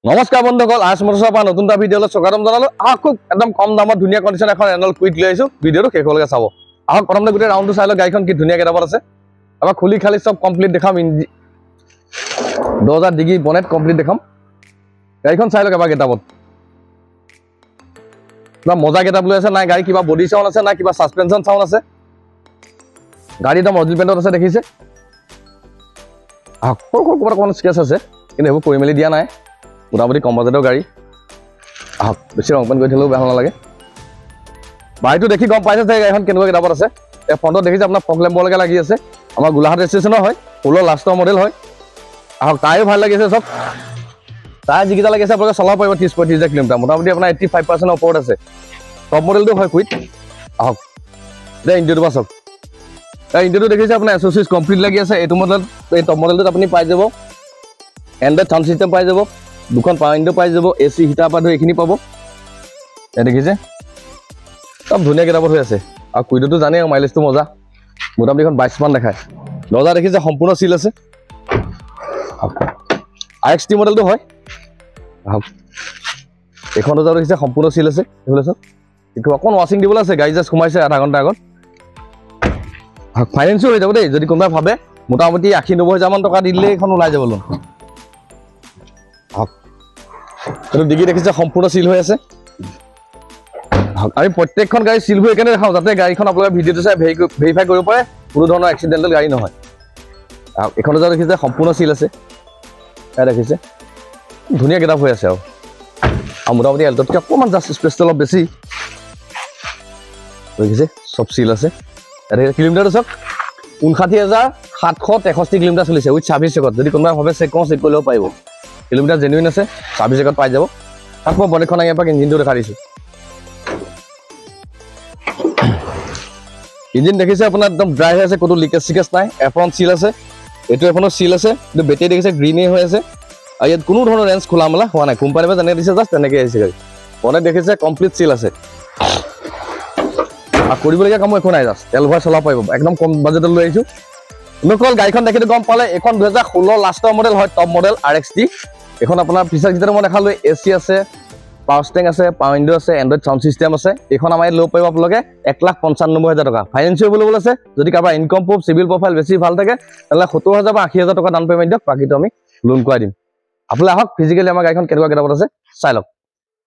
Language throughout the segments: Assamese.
নমস্কাৰ বন্ধুসকল, আজ মটৰ্ছৰ পৰা নতুন এটা ভিডিঅ'লৈ স্বাগতম জনালোঁ। খুব একদম কম দামত ধুনীয়া কণ্ডিশ্যন এখন ৰেনল্ট কুইক লৈ আহিছোঁ। ভিডিঅ'টো শেষলৈকে চাব। প্ৰথমতে গোটেই ৰাউণ্ডটো চাই লওক, গাড়ীখন কি ধুনীয়া কেইটাপত আছে। আমাৰ খুলি খালি চব কমপ্লিট দেখাম। দৰ্জা ডিগি বনেট কমপ্লিট দেখাম। গাড়ীখন চাই লওক এবাৰ কেইটাপত। কিবা মজা কেইটাপ লৈ আছে নাই, গাড়ী কিবা বডি চাউণ্ড আছে নাই, কিবা ছাছপেনশ্যন চাউণ্ড আছে। গাড়ী একদম অৰিজিনেল পেণ্টত আছে, দেখিছে। সৰু সৰু ক'ৰবাত অকণমান স্কেচ আছে, কিন্তু সেইবোৰ কৰি মেলি দিয়া নাই। মোটামুটি কম বাজেটৰ গাড়ী। বেছি ৰং পেইণ্ট কৰি থ'লেও বেয়া নালাগে। বাৰীটো দেখি গম পাইছে যে গাড়ীখন কেনেকুৱা কিতাপত আছে। ফ্ৰণ্টত দেখিছে আপোনাৰ ফগ লেম্বলৈকে লাগি আছে। আমাৰ গোলাঘাট ৰেজিষ্ট্ৰেশ্যনৰ হয়, 16 লাষ্টৰ মডেল হয়। টায়াৰো ভাল লাগিছে চব। টায়াৰ যিকেইটা লাগিছে আপোনালোকে চলাব পাৰিব 30-35 কিলোমিটাৰ। মোটামুটি আপোনাৰ 85% ওপৰত আছে। টপ মডেলটো হয় কুইক। এতিয়া ইণ্ডিয়াটো পৰা চাওক। ইণ্ডিয়াটো দেখিছে আপোনাৰ এছ'চিয়েট কমপ্লিট লাগি আছে। এইটো মডেল, এই টপ মডেলটোত আপুনি পাই যাব এণ্ড্ৰইড চাউণ্ড ছিষ্টেম পাই যাব, দুখন পাৱাৰ উইণ্ডো পাই যাব, AC হিটাৰ পৰা ধৰি এইখিনি পাব। দেখিছে চব ধুনীয়া কিতাপত হৈ আছে। আৰু কুইডটো জানেই আৰু মাইলেজটো মজা। মোটামুটি এখন 22 মান দেখায়। দৰ্জা দেখিছে সম্পূৰ্ণ চিল আছে। RXT মডেলটো হয়। এইখন দৰ্জা দেখিছে সম্পূৰ্ণ চিল আছে। এইফালে চাওক, কিন্তু অকণ ৱাশ্বিং দিবলৈ আছে। গাড়ী জাষ্ট সোমাইছে আধা ঘণ্টা আগত। ফাইনেন্সো হৈ যাব দেই, যদি কোনোবাই ভাবে। মোটামুটি 80-90 হাজাৰমান টকা দিলে এইখন ওলাই যাব লোন। কিন্তু ডিগি দেখিছে সম্পূৰ্ণ চিল হৈ আছে। আমি প্ৰত্যেকখন গাড়ী চিল হৈ এইকাৰণে দেখাওঁ, যাতে গাড়ীখন আপোনালোকে ভিডিঅ'টো চাই ভেৰিফাই কৰিব পাৰে কোনো ধৰণৰ এক্সিডেণ্টেল গাড়ী নহয়। এইখন দৰ্জা দেখিছে সম্পূৰ্ণ চিল আছে। দেখিছে ধুনীয়া কিতাপ হৈ আছে। আৰু মোটামুটি এল্টতকৈ অকণমান জাষ্ট স্পেচটো অলপ বেছি। দেখিছে চব চিল আছে। কিলোমিটাৰটো চাওক, 59,763 কিলোমিটাৰ চলিছে উইথ ছাৰ্ভিচ চেকত। যদি কোনোবাই ভাবে চেক কৰোঁ, চেক কৰিলেও পাৰিব। কিলোমিটাৰ জেনুইন আছে, ছাৰ্ভিচ চেকত পাই যাব। তাক মই বনেটখন আহি এপাক ইঞ্জিনটো দেখাই দিছোঁ। ইঞ্জিন দেখিছে আপোনাৰ একদম ড্ৰাই হৈ আছে, ক'তো লিকেজ চিকেজ নাই। এফ্ৰন চিল আছে, এইটো এখনো চিল আছে। কিন্তু বেটেৰী দেখিছে গ্ৰীনেই হৈ আছে। আৰু ইয়াত কোনো ধৰণৰ ৰেঞ্জ খোলা মেলা হোৱা নাই। কোম্পানীৰ পৰা যেনেকৈ দিছে জাষ্ট তেনেকৈ আহিছে গাড়ী। বনেট দেখিছে কমপ্লিট চিল আছে। আৰু কৰিবলগীয়া কামো একো নাই, জাষ্ট তেল ভৰাই চলাব পাৰিব। একদম কম বাজেটত লৈ আহিছোঁ। অকল গাড়ীখন দেখিটো গম পালে, এইখন 2016 লাষ্টৰ মডেল হয়, টপ মডেল RXT। এইখন আপোনাৰ ফিচাৰ কেইটা মই দেখালোঁ। AC আছে, পাৱাৰ ষ্টেং আছে, পাৱাৰ উইণ্ডো আছে, এণ্ড্ৰইড চাউণ্ড ছিষ্টেম আছে। এইখন আমাৰ ইয়াত ল'ব পাৰিব আপোনালোকে 1,95,000 টকা। ফাইনেন্সিও এভেইলেবল আছে। যদি কাৰোবাৰ ইনকম প্ৰুফ, চিভিল প্ৰফাইল বেছি ভাল থাকে, তেনেহ'লে 70,000 বা 80,000 টকা ডাউন পে'মেণ্ট দিয়ক, বাকীটো আমি লোন কৰাই দিম। আপোনালোকে আহক, ফিজিকেলি আমাৰ গাড়ীখন কেনেকুৱা কিতাপত আছে চাই লওক।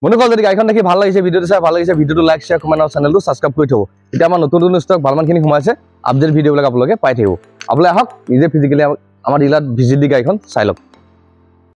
বন্ধুসকল, যদি গাড়ীখন দেখি ভাল লাগিছে, ভিডিঅ'টো চাই ভাল লাগিছে, ভিডিঅ'টো লাইক, শ্বেয়াৰ, কমেণ্ট আৰু চেনেলটো ছাবস্ক্ৰাইব কৰি থ'ব। এতিয়া আমাৰ নতুন নতুন ষ্টক ভালমানখিনি সোমাইছে। আপডেট ভিডিঅ'বিলাক আপোনালোকে পাই থাকিব। আপোনালোকে আহক, নিজে ফিজিকেলি আমাৰ ডিলাৰত ভিজিট দি গাড়ীখন চাই লওক।